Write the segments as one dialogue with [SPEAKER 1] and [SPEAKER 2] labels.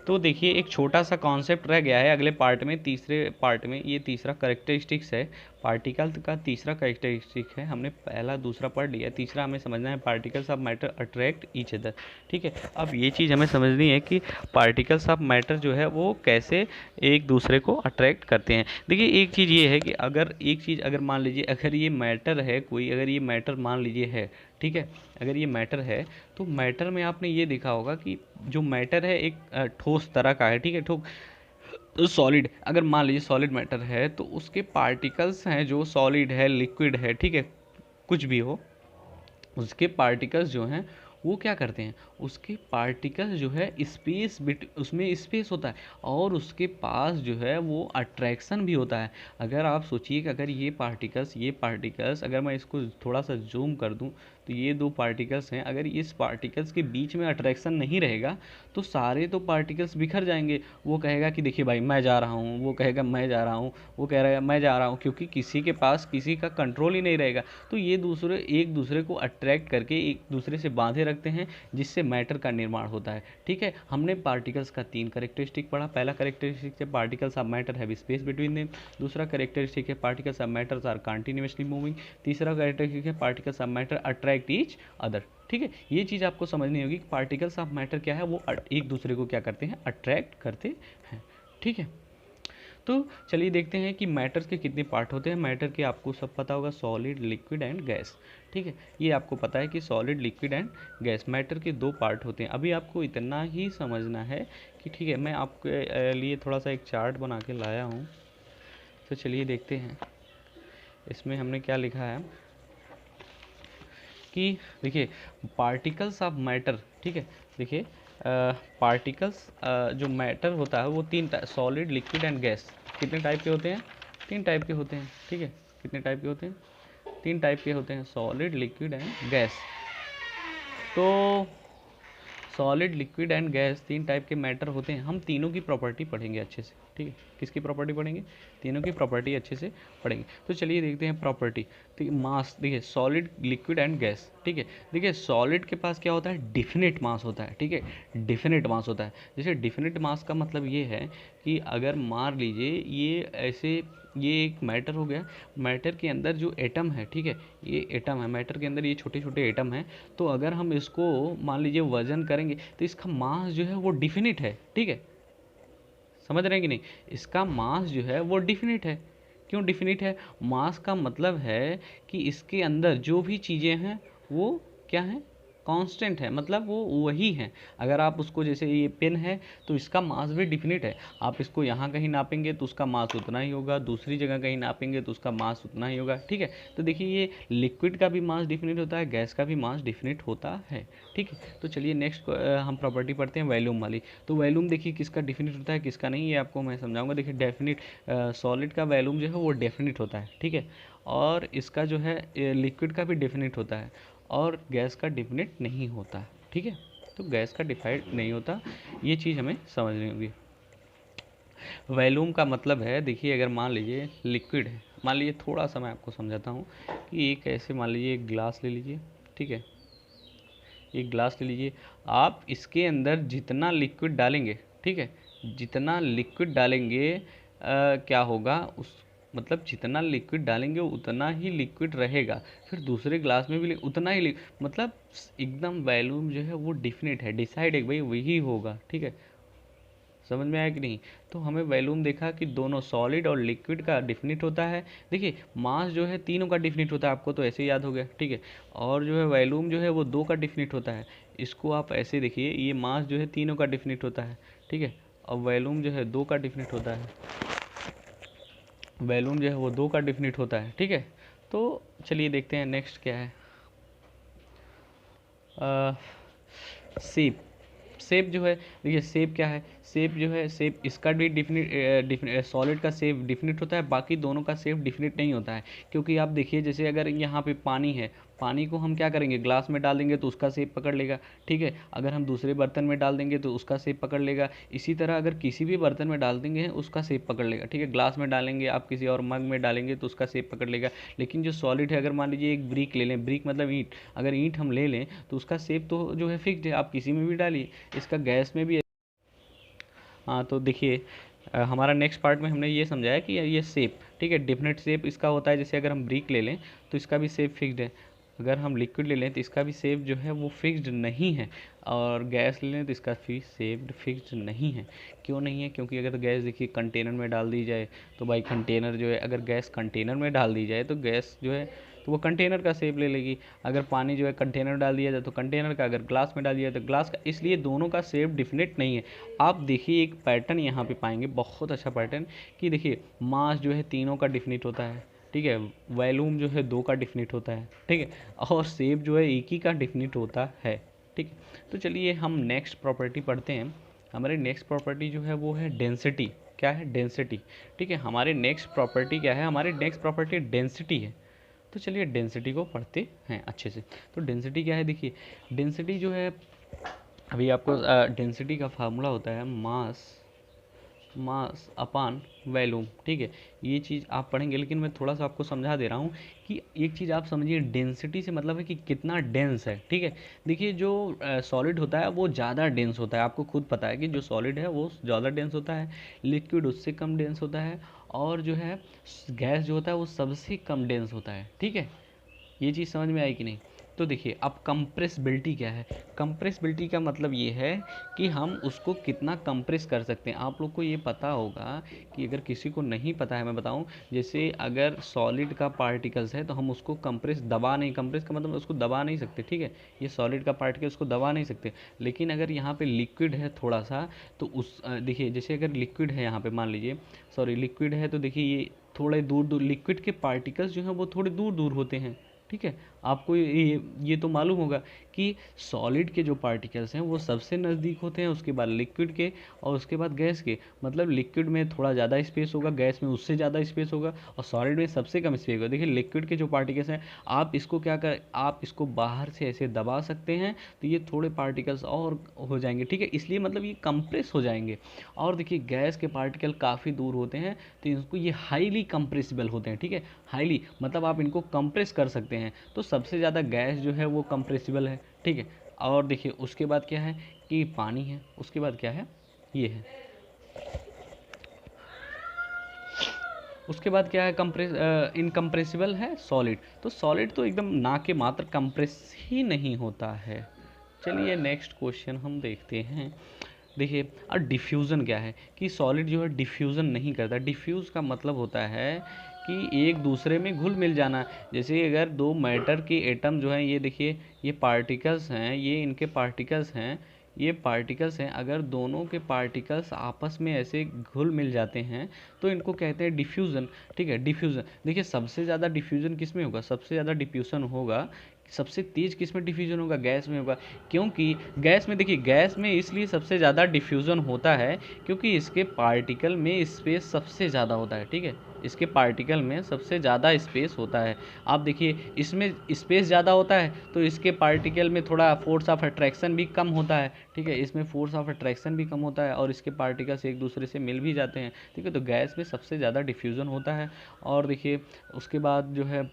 [SPEAKER 1] तो देखिए एक छोटा सा कॉन्सेप्ट रह गया है अगले पार्ट में, तीसरे पार्ट में। ये तीसरा करेक्टरिस्टिक्स है, पार्टिकल का तीसरा करेक्टरिस्टिक है। हमने पहला दूसरा पढ़ लिया, तीसरा हमें समझना है particles of matter attract each other. ठीक है, अब ये चीज़ हमें समझनी है कि पार्टिकल्स ऑफ मैटर जो है वो कैसे एक दूसरे को अट्रैक्ट करते हैं। देखिए एक चीज़ ये है कि अगर एक चीज़ अगर मान लीजिए अगर ये मैटर है कोई, अगर ये मैटर मान लीजिए है, ठीक है, अगर ये मैटर है तो मैटर में आपने ये देखा होगा कि जो मैटर है एक ठोस तरह का है, ठीक है, ठोस सॉलिड। अगर मान लीजिए सॉलिड मैटर है तो उसके पार्टिकल्स हैं जो सॉलिड है, लिक्विड है, ठीक है, कुछ भी हो, उसके पार्टिकल्स जो हैं वो क्या करते हैं, उसके पार्टिकल्स जो है स्पेस बिट उसमें स्पेस होता है और उसके पास जो है वो अट्रैक्शन भी होता है। अगर आप सोचिए कि अगर ये पार्टिकल्स अगर मैं इसको थोड़ा सा जूम कर दूं तो ये दो पार्टिकल्स हैं, अगर इस पार्टिकल्स के बीच में अट्रैक्शन नहीं रहेगा तो सारे तो पार्टिकल्स बिखर जाएंगे। वो कहेगा कि देखिए भाई मैं जा रहा हूँ, वो कहेगा मैं जा रहा हूँ, वो कह रहा है मैं जा रहा हूँ, क्योंकि किसी के पास किसी का कंट्रोल ही नहीं रहेगा। तो ये दूसरे एक दूसरे को अट्रैक्ट करके एक दूसरे से बांधे रखते हैं, जिससे मैटर का निर्माण होता है। ठीक है, हमने पार्टिकल्स का 3 करेक्टरिस्टिक पढ़ा। पहला करेक्टरिस्टिक है particles of matter have space between them. दूसरा करेक्टरिस्टिक है particles of matters are continuously moving. तीसरा करेक्टरिस्टिक है particles of matter attract each other. ठीक है, ये चीज़ आपको समझनी होगी कि पार्टिकल्स ऑफ मैटर क्या है, वो एक दूसरे को क्या करते हैं, अट्रैक्ट करते हैं। ठीक है, तो चलिए देखते हैं कि मैटर्स के कितने पार्ट होते हैं। मैटर के आपको सब पता होगा, सॉलिड, लिक्विड एंड गैस। ठीक है, ये आपको पता है कि solid, liquid and gas matter के 2 पार्ट होते हैं। अभी आपको इतना ही समझना है कि ठीक है, मैं आपके लिए थोड़ा सा एक चार्ट बना के लाया हूँ। तो चलिए देखते हैं इसमें हमने क्या लिखा है कि देखिए पार्टिकल्स ऑफ मैटर। ठीक है, देखिए पार्टिकल्स जो मैटर होता है वो 3 सॉलिड, लिक्विड एंड गैस कितने टाइप के होते हैं, 3 टाइप के होते हैं। ठीक है, कितने टाइप के होते हैं, 3 टाइप के होते हैं, सॉलिड, लिक्विड एंड गैस। तो solid, liquid and gas 3 type के मैटर होते हैं। हम तीनों की प्रॉपर्टी पढ़ेंगे अच्छे से। ठीक है, किसकी प्रॉपर्टी पढ़ेंगे, तीनों की प्रॉपर्टी अच्छे से पढ़ेंगे। तो चलिए देखते हैं प्रॉपर्टी। ठीक है, मास देखिए सॉलिड, लिक्विड एंड गैस। ठीक है, देखिए सॉलिड के पास क्या होता है, डिफिनिट मास होता है। ठीक है, डिफिनिट मास होता है। जैसे डिफिनिट मास का मतलब ये है कि अगर मान लीजिए ये ऐसे, ये एक मैटर हो गया, मैटर के अंदर जो एटम है, ठीक है, ये एटम है, मैटर के अंदर ये छोटे छोटे एटम हैं। तो अगर हम इसको मान लीजिए वजन करेंगे तो इसका मास जो है वो डिफिनिट है। ठीक है, समझ रहे हैं कि नहीं, इसका मास जो है वो डिफिनिट है। क्यों डिफिनिट है, मास का मतलब है कि इसके अंदर जो भी चीज़ें हैं वो क्या है, कांस्टेंट है, मतलब वो वही हैं। अगर आप उसको, जैसे ये पेन है तो इसका मास भी डिफिनिट है, आप इसको यहाँ कहीं नापेंगे तो उसका मास उतना ही होगा, दूसरी जगह कहीं नापेंगे तो उसका मास उतना ही होगा। ठीक है, तो देखिए ये लिक्विड का भी मास डिफिनिट होता है, गैस का भी मास डिफिनिट होता है। ठीक है, तो चलिए नेक्स्ट हम प्रॉपर्टी पढ़ते हैं वॉल्यूम वाली। तो वॉल्यूम देखिए किसका डिफिनिट होता है किसका नहीं, ये आपको मैं समझाऊंगा। देखिए डेफिनिट सॉलिड का वॉल्यूम जो है वो डेफिनिट होता है। ठीक है, और इसका जो है लिक्विड का भी डेफिनिट होता है और गैस का डिफिनिट नहीं होता। ठीक है, तो गैस का डिफाइड नहीं होता, ये चीज़ हमें समझनी होगी। वॉल्यूम का मतलब है, देखिए अगर मान लीजिए लिक्विड है, मान लीजिए थोड़ा सा मैं आपको समझाता हूँ कि एक ऐसे मान लीजिए एक ग्लास ले लीजिए। ठीक है, एक ग्लास ले लीजिए, आप इसके अंदर जितना लिक्विड डालेंगे, ठीक है, जितना लिक्विड डालेंगे क्या होगा उस, मतलब जितना लिक्विड डालेंगे उतना ही लिक्विड रहेगा, फिर दूसरे ग्लास में भी उतना ही मतलब एकदम वॉल्यूम जो है वो डिफिनिट है, डिसाइड है भाई वही होगा। ठीक है, समझ में आया कि नहीं। तो हमें वॉल्यूम देखा कि दोनों सॉलिड और लिक्विड का डिफिनिट होता है। देखिए मास जो है तीनों का डिफिनिट होता है, आपको तो ऐसे ही याद हो गया। ठीक है, और जो है वॉल्यूम जो है वो 2 का डिफिनिट होता है। इसको आप ऐसे देखिए, ये मास जो है तीनों का डिफिनिट होता है। ठीक है, और वॉल्यूम जो है 2 का डिफिनिट होता है, वॉल्यूम जो है वो 2 का डिफिनिट होता है। ठीक है, तो चलिए देखते हैं नेक्स्ट क्या है। शेप, शेप जो है, देखिए शेप क्या है, शेप जो है, शेप इसका भी डिफिनिट सॉलिड का शेप डिफिनिट होता है, बाकी दोनों का शेप डिफिनिट नहीं होता है। क्योंकि आप देखिए जैसे अगर यहाँ पे पानी है, पानी को हम क्या करेंगे, ग्लास में डाल देंगे तो उसका शेप पकड़ लेगा। ठीक है, अगर हम दूसरे बर्तन में डाल देंगे तो उसका शेप पकड़ लेगा। इसी तरह अगर किसी भी बर्तन में डाल देंगे उसका शेप पकड़ लेगा। ठीक है, ग्लास में डालेंगे, आप किसी और मग में डालेंगे तो उसका शेप पकड़ लेगा। लेकिन जो सॉलिड है, अगर मान लीजिए एक ब्रिक ले लें, ब्रिक मतलब ईंट, अगर ईंट हम ले लें तो उसका शेप तो जो है फिक्स्ड है, आप किसी में भी डालिए। इसका गैस में भी हाँ तो देखिए हमारा नेक्स्ट पार्ट में हमने ये समझाया कि ये शेप, ठीक है, डिफरेंट शेप इसका होता है। जैसे अगर हम ब्रिक ले लें तो इसका भी शेप फिक्स्ड है, अगर हम लिक्विड ले लें तो इसका भी शेप जो है वो फिक्स्ड नहीं है, और गैस ले लें तो इसका भी शेप फिक्स्ड नहीं है। क्यों नहीं है? क्योंकि अगर गैस देखिए कंटेनर में डाल दी जाए तो भाई कंटेनर जो है, अगर गैस कंटेनर में डाल दी जाए तो गैस जो है तो वो कंटेनर का शेप ले लेगी। अगर पानी जो है कंटेनर डाल दिया जाए तो कंटेनर का, अगर ग्लास में डाल दिया जाए तो ग्लास का, इसलिए दोनों का शेप डिफिनेट नहीं है। आप देखिए एक पैटर्न यहाँ पे पाएंगे, बहुत अच्छा पैटर्न, कि देखिए मास जो है तीनों का डिफिनिट होता है, ठीक है, वॉल्यूम जो है दो का डिफिनिट होता है, ठीक है, और शेप जो है एक ही का डिफिनिट होता है, ठीक है। तो चलिए हम नेक्स्ट प्रॉपर्टी पढ़ते हैं। हमारी नेक्स्ट प्रॉपर्टी जो है वो है डेंसिटी। क्या है? डेंसिटी, ठीक है। हमारे नेक्स्ट प्रॉपर्टी क्या है? हमारी नेक्स्ट प्रॉपर्टी डेंसिटी है। तो चलिए डेंसिटी को पढ़ते हैं अच्छे से। तो डेंसिटी क्या है? देखिए डेंसिटी जो है, अभी आपको डेंसिटी का फार्मूला होता है मास अपान वॉल्यूम, ठीक है। ये चीज़ आप पढ़ेंगे, लेकिन मैं थोड़ा सा आपको समझा दे रहा हूँ कि एक चीज़ आप समझिए, डेंसिटी से मतलब है कि कितना डेंस है, ठीक है। देखिए जो सॉलिड होता है वो ज़्यादा डेंस होता है, आपको खुद पता है कि जो सॉलिड है वो ज़्यादा डेंस होता है, लिक्विड उससे कम डेंस होता है, और जो है गैस जो होता है वो सबसे कम डेंस होता है, ठीक है। ये चीज़ समझ में आई कि नहीं? तो देखिए अब कंप्रेसिबिलिटी क्या है? कंप्रेसिबिलिटी का मतलब ये है कि हम उसको कितना कंप्रेस कर सकते हैं। आप लोग को ये पता होगा कि अगर किसी को नहीं पता है मैं बताऊं, जैसे अगर सॉलिड का पार्टिकल्स है तो हम उसको कंप्रेस कंप्रेस का मतलब उसको दबा नहीं सकते, ठीक है। ये सॉलिड का पार्टिकल उसको दबा नहीं सकते, लेकिन अगर यहाँ पे लिक्विड है थोड़ा सा, तो उस देखिए जैसे अगर लिक्विड है यहाँ पे, मान लीजिए सॉरी लिक्विड है, तो देखिए ये थोड़े दूर दूर लिक्विड के पार्टिकल्स जो हैं वो थोड़े दूर दूर होते हैं, ठीक है। आपको ये तो मालूम होगा कि सॉलिड के जो पार्टिकल्स हैं वो सबसे नज़दीक होते हैं, उसके बाद लिक्विड के, और उसके बाद गैस के। मतलब लिक्विड में थोड़ा ज़्यादा स्पेस होगा, गैस में उससे ज़्यादा स्पेस होगा, और सॉलिड में सबसे कम स्पेस होगा। देखिए लिक्विड के जो पार्टिकल्स हैं, आप इसको क्या कर, आप इसको बाहर से ऐसे दबा सकते हैं तो ये थोड़े पार्टिकल्स और हो जाएंगे, ठीक है, इसलिए मतलब ये कंप्रेस हो जाएंगे। और देखिए गैस के पार्टिकल काफ़ी दूर होते हैं तो इनको ये हाईली कंप्रेसिबल होते हैं, ठीक है। हाईली मतलब आप इनको कंप्रेस कर सकते हैं, तो सबसे ज़्यादा गैस जो है वो कंप्रेसिबल है, ठीक है। और देखिए उसके बाद क्या है कि पानी है, उसके बाद क्या है, ये है, उसके बाद क्या है, इनकम्प्रेसिबल है सॉलिड। तो सॉलिड तो एकदम ना के मात्र कंप्रेस ही नहीं होता है। चलिए नेक्स्ट क्वेश्चन हम देखते हैं। देखिए और डिफ्यूज़न क्या है, कि सॉलिड जो है डिफ्यूज़न नहीं करता। डिफ्यूज़ का मतलब होता है कि एक दूसरे में घुल मिल जाना। जैसे अगर दो मैटर के एटम जो हैं, ये देखिए ये पार्टिकल्स हैं, ये इनके पार्टिकल्स हैं, ये पार्टिकल्स हैं, अगर दोनों के पार्टिकल्स आपस में ऐसे घुल मिल जाते हैं तो इनको कहते हैं डिफ्यूज़न, ठीक है। डिफ्यूज़न देखिए सबसे ज़्यादा डिफ्यूज़न किस में होगा? सबसे ज़्यादा डिफ्यूज़न होगा, सबसे तेज़ किस में डिफ्यूज़न होगा? गैस में होगा। क्योंकि गैस में, देखिए गैस में इसलिए सबसे ज़्यादा डिफ्यूज़न होता है क्योंकि इसके पार्टिकल में स्पेस सबसे ज़्यादा होता है, ठीक है। इसके पार्टिकल में सबसे ज़्यादा स्पेस होता है। आप देखिए इसमें स्पेस ज़्यादा होता है तो इसके पार्टिकल में थोड़ा फोर्स ऑफ अट्रैक्शन भी कम होता है, ठीक है। इसमें फोर्स ऑफ अट्रैक्शन भी कम होता है और इसके पार्टिकल्स एक दूसरे से मिल भी जाते हैं, ठीक है। तो गैस में सबसे ज़्यादा डिफ्यूज़न होता है। और देखिए उसके बाद जो है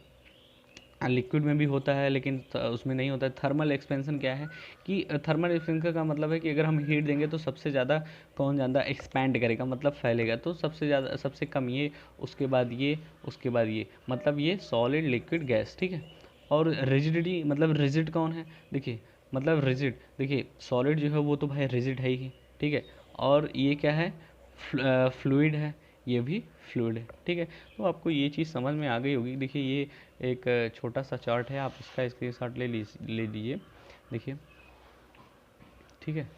[SPEAKER 1] लिक्विड में भी होता है, लेकिन उसमें नहीं होता है। थर्मल एक्सपेंशन क्या है कि थर्मल एक्सपेंशन का मतलब है कि अगर हम हीट देंगे तो सबसे ज़्यादा कौन ज़्यादा एक्सपैंड करेगा, मतलब फैलेगा। तो सबसे ज़्यादा, सबसे कम ये, उसके बाद ये, उसके बाद ये, मतलब ये सॉलिड लिक्विड गैस, ठीक है। और रिजिडिटी मतलब रिजिड कौन है? देखिए मतलब रिजिड, देखिए सॉलिड जो है वो तो भाई रिजिड है ही, ठीक है। और ये क्या है? फ्लूइड है, ये भी फ्लूइड है, ठीक है। तो आपको ये चीज़ समझ में आ गई होगी। देखिए ये एक छोटा सा चार्ट है, आप इसका स्क्रीनशॉट ले लीजिए, देखिए, ठीक है।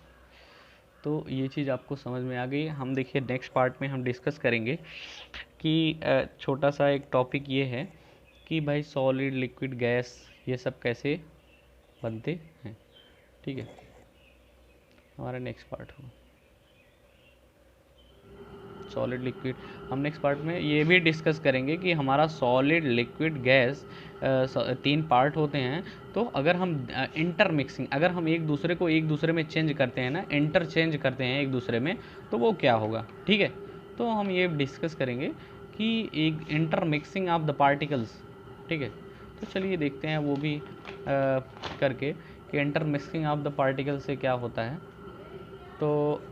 [SPEAKER 1] तो ये चीज़ आपको समझ में आ गई। हम देखिए नेक्स्ट पार्ट में हम डिस्कस करेंगे कि छोटा सा एक टॉपिक ये है कि भाई सॉलिड लिक्विड गैस ये सब कैसे बनते हैं, ठीक है। हमारा नेक्स्ट पार्ट होगा सॉलिड लिक्विड। हम नेक्स्ट पार्ट में ये भी डिस्कस करेंगे कि हमारा सॉलिड लिक्विड गैस तीन पार्ट होते हैं। तो अगर हम इंटरमिक्सिंग, अगर हम एक दूसरे को एक दूसरे में चेंज करते हैं ना, इंटरचेंज करते हैं एक दूसरे में, तो वो क्या होगा, ठीक है। तो हम ये डिस्कस करेंगे कि एक इंटरमिक्सिंग ऑफ द पार्टिकल्स, ठीक है। तो चलिए देखते हैं वो भी करके कि इंटरमिक्सिंग ऑफ द पार्टिकल से क्या होता है। तो